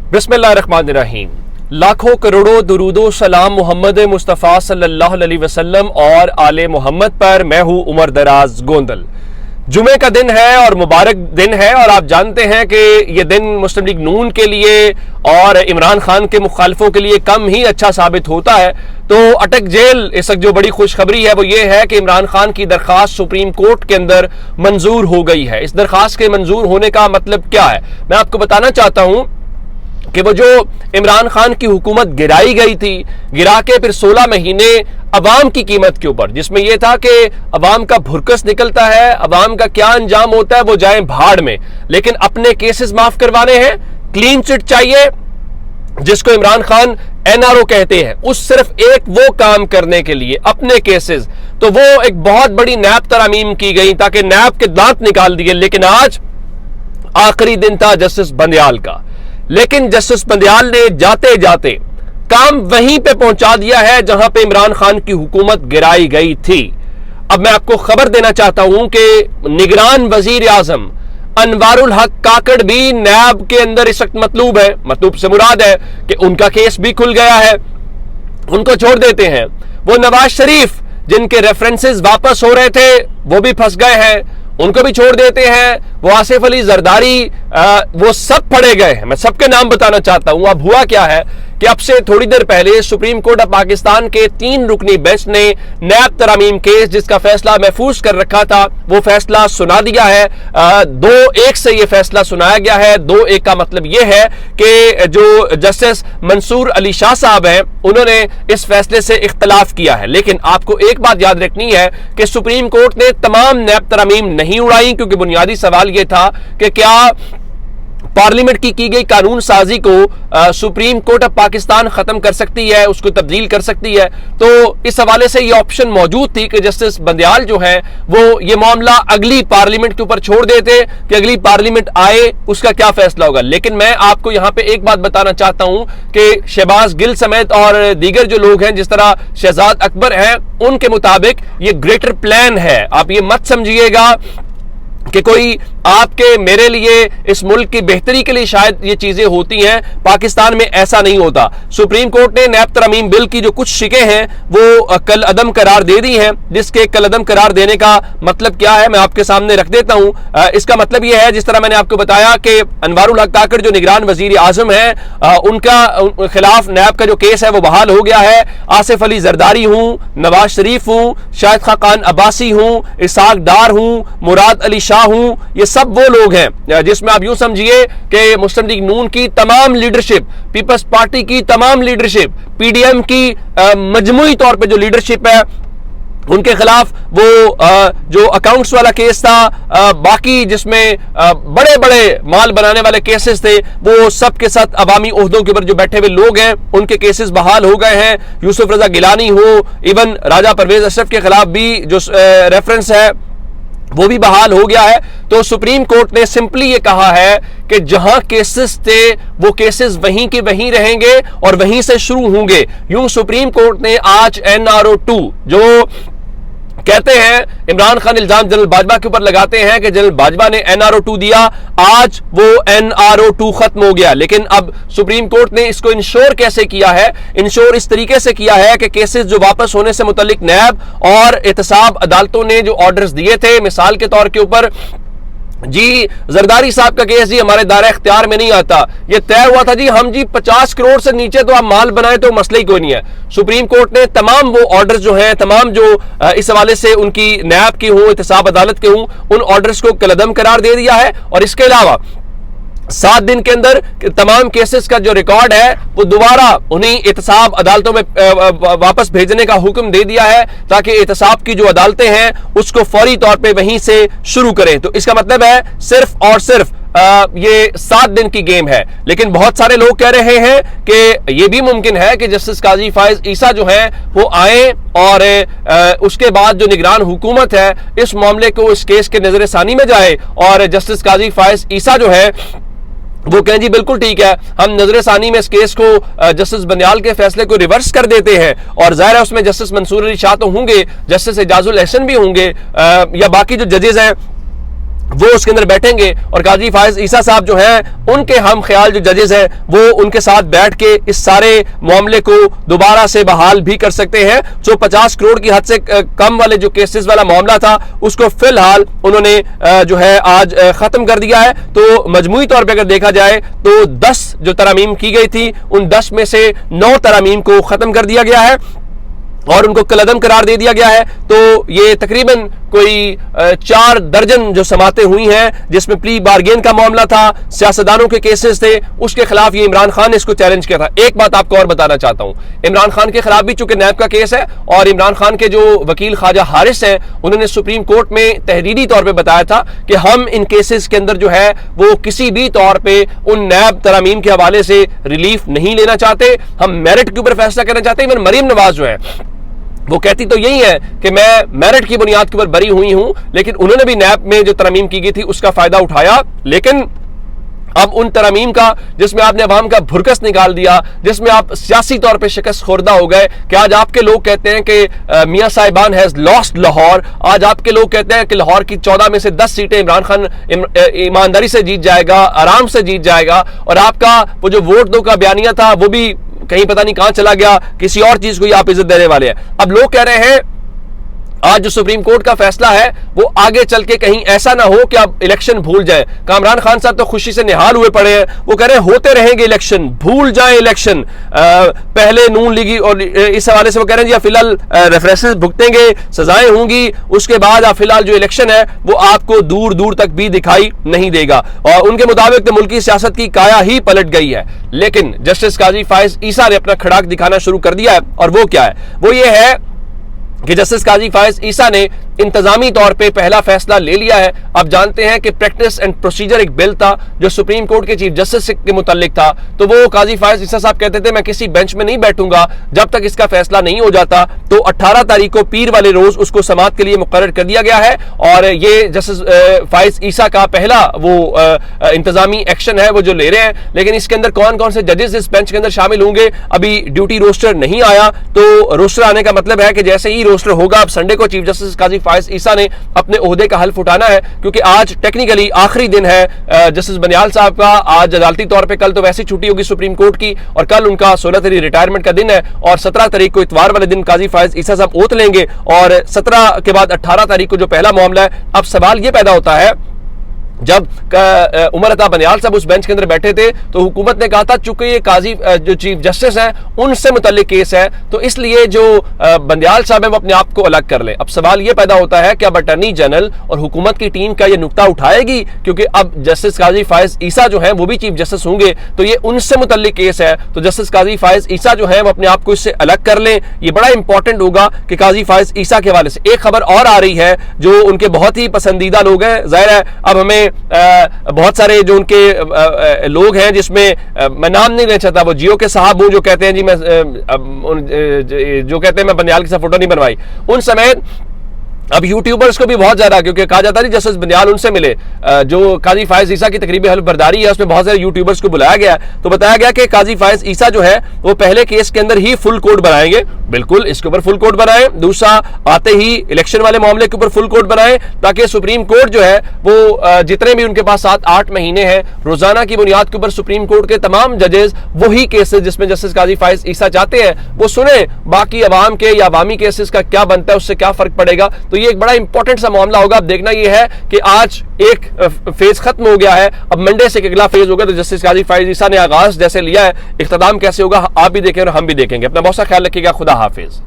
बिस्मिल्लाहिर्रहमानिर्रहीम। लाखों करोड़ों दुरूदो सलाम मोहम्मद मुस्तफ़ा सल्लल्लाहु अलैहि वसल्लम और आले मोहम्मद पर। मैं हूँ उमर दराज गोंदल। जुमे का दिन है और मुबारक दिन है, और आप जानते हैं कि ये दिन मुस्लिम लीग नून के लिए और इमरान खान के मुखालिफों के लिए कम ही अच्छा साबित होता है। तो अटक जेल इस वक्त जो बड़ी खुशखबरी है वो ये है कि इमरान खान की दरखास्त सुप्रीम कोर्ट के अंदर मंजूर हो गई है। इस दरखास्त के मंजूर होने का मतलब क्या है, मैं आपको बताना चाहता हूँ कि वो जो इमरान खान की हुकूमत गिराई गई थी, गिरा के फिर 16 महीने अवाम की कीमत के ऊपर, जिसमें यह था कि अवाम का भुरकस निकलता है, अवाम का क्या अंजाम होता है वो जाए भाड़ में, लेकिन अपने केसेस माफ करवाने हैं, क्लीन चिट चाहिए, जिसको इमरान खान एनआरओ कहते हैं, उस सिर्फ एक वो काम करने के लिए अपने केसेस। तो वो एक बहुत बड़ी नैब तरमीम की गई ताकि नैब के दांत निकाल दिए। लेकिन आज आखिरी दिन था जस्टिस बंदयाल का, लेकिन जस्टिस बंदयाल ने जाते जाते काम वहीं पे पहुंचा दिया है जहां पे इमरान खान की हुकूमत गिराई गई थी। अब मैं आपको खबर देना चाहता हूं कि निगरान वजीर आजम अनवारुल हक काकड़ भी नैब के अंदर इस वक्त मतलूब है। मतलूब से मुराद है कि उनका केस भी खुल गया है, उनको छोड़ देते हैं। वो नवाज शरीफ जिनके रेफरेंसेस वापस हो रहे थे वो भी फंस गए हैं, उनको भी छोड़ देते हैं। वो आसिफ अली जरदारी, वो सब पड़े गए हैं। मैं सबके नाम बताना चाहता हूं। अब हुआ क्या है कि अब से थोड़ी देर पहले सुप्रीम कोर्ट ऑफ पाकिस्तान के 3 रुकनी बेंच ने नैब तरमीम केस जिसका फैसला महफूज कर रखा था वो फैसला सुना दिया है। 2-1 से ये फैसला सुनाया गया है। 2-1 का मतलब ये है कि जो जस्टिस मंसूर अली शाह साहब हैं उन्होंने इस फैसले से इख्तलाफ किया है। लेकिन आपको एक बात याद रखनी है कि सुप्रीम कोर्ट ने तमाम नैब तरमीम नहीं उड़ाई, क्योंकि बुनियादी सवाल यह था कि क्या पार्लियामेंट की गई कानून साजी को सुप्रीम कोर्ट ऑफ पाकिस्तान खत्म कर सकती है, उसको तब्दील कर सकती है। तो इस हवाले से ये ऑप्शन मौजूद थी कि जस्टिस बंदयाल जो है वो ये मामला अगली पार्लियामेंट के ऊपर छोड़ देते कि अगली पार्लियामेंट आए उसका क्या फैसला होगा। लेकिन मैं आपको यहां पे एक बात बताना चाहता हूं कि शहबाज गिल समेत और दीगर जो लोग हैं, जिस तरह शहजाद अकबर हैं, उनके मुताबिक ये ग्रेटर प्लान है। आप ये मत समझिएगा कि कोई आपके मेरे लिए इस मुल्क की बेहतरी के लिए शायद ये चीजें होती हैं। पाकिस्तान में ऐसा नहीं होता। सुप्रीम कोर्ट ने नैब तरमीम बिल की जो कुछ शिकें हैं वो कल अदम करार दे दी हैं, जिसके कल अदम करार देने का मतलब क्या है मैं आपके सामने रख देता हूं। इसका मतलब यह है, जिस तरह मैंने आपको बताया कि अनवारुल हक काकड़ जो निगरान वजीर आजम है, उनका खिलाफ नैब का जो केस है वो बहाल हो गया है। आसिफ अली जरदारी हूं, नवाज शरीफ हूं, शाहिद खान अब्बासी हूं, इसाक डार हूं, मुराद अली शाह हूं, ये सब वो लोग हैं जिसमें आप यूं समझिए कि मुस्लिम लीग नून की तमाम लीडरशिप, पीपल्स पार्टी की तमाम लीडरशिप, पीडीएम की मजमूई तौर पे जो लीडरशिप है, उनके खिलाफ वो जो अकाउंट्स वाला केस था, बाकी जिसमें बड़े बड़े माल बनाने वाले केसेस थे, वो सब के साथ अवामी ओहदों के ऊपर जो बैठे हुए लोग हैं उनके केसेस बहाल हो गए हैं। यूसुफ रजा गिलानी हो, इवन राजा परवेज अशरफ के खिलाफ भी जो रेफरेंस है वो भी बहाल हो गया है। तो सुप्रीम कोर्ट ने सिंपली ये कहा है कि जहां केसेस थे वो केसेस वहीं के वहीं रहेंगे और वहीं से शुरू होंगे। यूं सुप्रीम कोर्ट ने आज एनआरओ 2 जो कहते हैं, इमरान खान इल्जाम जनरल बाजवा के ऊपर लगाते हैं कि जनरल बाजवा ने एनआरओ 2 दिया, आज वो एनआरओ 2 खत्म हो गया। लेकिन अब सुप्रीम कोर्ट ने इसको इंश्योर कैसे किया है? इंश्योर इस तरीके से किया है कि केसेस जो वापस होने से मुतल्लिक नैब और एहतसाब अदालतों ने जो ऑर्डर्स दिए थे, मिसाल के तौर के ऊपर जी जरदारी साहब का केस जी हमारे दायरा इख्तियार में नहीं आता, ये तय हुआ था जी हम जी 50 करोड़ से नीचे तो आप माल बनाए तो मसला ही कोई नहीं है। सुप्रीम कोर्ट ने तमाम वो ऑर्डर्स जो हैं, तमाम जो इस हवाले से उनकी नैब की हो, एहतसाब अदालत के हों, उन ऑर्डर्स को कलअदम करार दे दिया है। और इसके अलावा 7 दिन के अंदर तमाम केसेस का जो रिकॉर्ड है वो दोबारा उन्हीं एहतसाब अदालतों में वापस भेजने का हुक्म दे दिया है, ताकि एहतसाब की जो अदालतें हैं उसको फौरी तौर पे वहीं से शुरू करें। तो इसका मतलब है सिर्फ और सिर्फ ये 7 दिन की गेम है। लेकिन बहुत सारे लोग कह रहे हैं कि ये भी मुमकिन है कि जस्टिस काजी फायज ईसा जो है वो आए और उसके बाद जो निगरान हुकूमत है इस मामले को, इस केस के नजर सानी में जाए और जस्टिस काजी फायज ईसा जो है वो कहें जी बिल्कुल ठीक है, हम नजर सानी में इस केस को, जस्टिस बंदयाल के फैसले को रिवर्स कर देते हैं। और जाहिर है उसमें जस्टिस मंसूर अली शाह तो होंगे, जस्टिस एजाजुल एहसन भी होंगे, या बाकी जो जजेस हैं वो उसके अंदर बैठेंगे और काजी फायज ईसा साहब जो हैं उनके हम ख्याल जो जजेस हैं वो उनके साथ बैठ के इस सारे मामले को दोबारा से बहाल भी कर सकते हैं। जो 50 करोड़ की हद से कम वाले जो केसेस वाला मामला था उसको फिलहाल उन्होंने जो है आज खत्म कर दिया है। तो मजमूई तौर पर अगर देखा जाए तो 10 जो तरामीम की गई थी उन 10 में से 9 तरामीम को खत्म कर दिया गया है और उनको कलअदम करार दे दिया गया है। तो ये तकरीबन कोई 4 दर्जन जो समातें हुई हैं जिसमें प्ली बार्गेन का मामला था, सियासतदानों के केसेस थे, उसके खिलाफ ये इमरान खान ने इसको चैलेंज किया था। एक बात आपको और बताना चाहता हूं, इमरान खान के खिलाफ भी चूंकि नैब का केस है और इमरान खान के जो वकील ख्वाजा हारिस हैं उन्होंने सुप्रीम कोर्ट में तहरीरी तौर पर बताया था कि हम इन केसेस के अंदर जो है वो किसी भी तौर पर उन नैब तरामीम के हवाले से रिलीफ नहीं लेना चाहते, हम मेरिट के ऊपर फैसला करना चाहते हैं। मरीम नवाज जो है वो कहती तो यही है कि मैं मेरिट की बुनियाद के ऊपर बरी हुई हूं, लेकिन उन्होंने भी नैब में जो तरमीम की गई थी उसका फायदा उठाया। लेकिन अब उन तरमीम का जिसमें आपने अवाम का भुरकस निकाल दिया, जिसमें आप सियासी तौर पे शिकस्त खुर्दा हो गए कि आज आपके लोग कहते हैं कि मियां साहिबान हैज लॉस्ट लाहौर, आज आपके लोग कहते हैं कि लाहौर की 14 में से 10 सीटें इमरान खान ईमानदारी से जीत जाएगा, आराम से जीत जाएगा, और आपका वो जो वोट दो का बयानिया था वो भी कहीं पता नहीं कहां चला गया, किसी और चीज को ही आप इज्जत देने वाले हैं। अब लोग कह रहे हैं आज जो सुप्रीम कोर्ट का फैसला है वो आगे चल के कहीं ऐसा ना हो कि आप इलेक्शन भूल जाए। कामरान खान साहब तो खुशी से निहाल हुए पड़े हैं, वो कह रहे हैं होते रहेंगे इलेक्शन, भूल जाए इलेक्शन। पहले नून लीगी और इस हवाले से वो कह रहे हैं जी फिलहाल रेफरेंसेस भुगतेंगे, सजाएं होंगी, उसके बाद आप फिलहाल जो इलेक्शन है वो आपको दूर दूर तक भी दिखाई नहीं देगा। और उनके मुताबिक तो मुल्की सियासत की काया ही पलट गई है। लेकिन जस्टिस काजी फायज ईसा ने अपना खड़ाक दिखाना शुरू कर दिया है, और वो क्या है, वो ये है कि जस्टिस काजी फायज ईसा ने इंतजामी तौर पे पहला फैसला ले लिया है। आप जानते हैं कि प्रैक्टिस एंड प्रोसीजर एक बिल था जो सुप्रीम कोर्ट के चीफ जस्टिस के मुतालिक था, तो वो काजी फायज ईसा साहब कहते थे मैं किसी बेंच में नहीं बैठूंगा जब तक इसका फैसला नहीं हो जाता। तो 18 तारीख को पीर वाले रोज उसको समाअत के लिए मुकर्रर कर दिया गया है, और ये जस्टिस फायज ईसा का पहला वो इंतजामी एक्शन है वो जो ले रहे हैं। लेकिन इसके अंदर कौन कौन से जजेस इस बेंच के अंदर शामिल होंगे, अभी ड्यूटी रोस्टर नहीं आया। तो रोस्टर आने का मतलब है कि जैसे ही रोस्टर होगा, अब संडे को चीफ जस्टिस काजी फायज ईसा ने अपने ओहदे का हल्फ उठाना है, क्योंकि आज टेक्निकली आखिरी दिन है जस्टिस बनियाल साहब का। आज अदालती तौर पे कल तो वैसी छुट्टी होगी सुप्रीम कोर्ट की, और कल उनका 16 तारीख रिटायरमेंट का दिन है, और 17 तारीख को इतवार वाले दिन काजी फायज ईसा साहब ओथ लेंगे, और 17 के बाद 18 तारीख को जो पहला मामला है। अब सवाल यह पैदा होता है, जब उमर अता बनियाल साहब उस बेंच के अंदर बैठे थे तो हुकूमत ने कहा था चूंकि ये काजी जो चीफ जस्टिस हैं उनसे मुतल्लिक केस है, तो इसलिए जो बनियाल साहब है वो अपने आप को अलग कर ले। अब सवाल ये पैदा होता है कि अब अटॉर्नी जनरल और हुकूमत की टीम का ये नुक्ता उठाएगी, क्योंकि अब जस्टिस काजी फायज ईसा जो है वो भी चीफ जस्टिस होंगे, तो ये उनसे मुतल्लिक केस है, तो जस्टिस काजी फायज ईसा जो है वो अपने आप को इससे अलग कर ले। ये बड़ा इंपॉर्टेंट होगा कि काजी फायज ईसा के हवाले से एक खबर और आ रही है जो उनके बहुत ही पसंदीदा लोग हैं। जाहिर है अब हमें बहुत सारे जो उनके लोग हैं, जिसमें मैं नाम नहीं लेना चाहता, वो जियो के साहब हूं जो कहते हैं जी मैं जो कहते हैं मैं बनियाल के साथ फोटो नहीं बनवाई, उन समय अब यूट्यूबर्स को भी बहुत ज्यादा, क्योंकि कहा जाता है जस्टिस बनियाल उनसे मिले, जो काजी फायज ईसा की तकरीबी हल्फ बर्दारी है उसमें बहुत सारे यूट्यूबर्स को बुलाया गया, तो बताया गया कि काजी फायज ईसा जो है वो पहले केस के अंदर ही फुल कोर्ट बनाएंगे। बिल्कुल इसके ऊपर फुल कोर्ट बनाए, दूसरा आते ही इलेक्शन वाले मामले के ऊपर फुल कोर्ट बनाए, ताकि सुप्रीम कोर्ट जो है वो जितने भी उनके पास 7-8 महीने हैं रोजाना की बुनियाद के ऊपर सुप्रीम कोर्ट के तमाम जजेस वही केसेस जिसमें जस्टिस काजी फायज ईसा चाहते हैं वो सुने, बाकी अवाम के या अवामी केसेस का क्या बनता है उससे क्या फर्क पड़ेगा। तो ये एक बड़ा इंपॉर्टेंट सा मामला होगा। अब देखना ये है कि आज एक फेज खत्म हो गया है, अब मंडे से एक अगला फेज होगा, तो जस्टिस काजी फायज ईसा ने आगाज जैसे लिया है, इख्तिताम कैसे होगा आप भी देखें और हम भी देखेंगे। अपना बहुत सा ख्याल रखिएगा। खुदा हाफिज।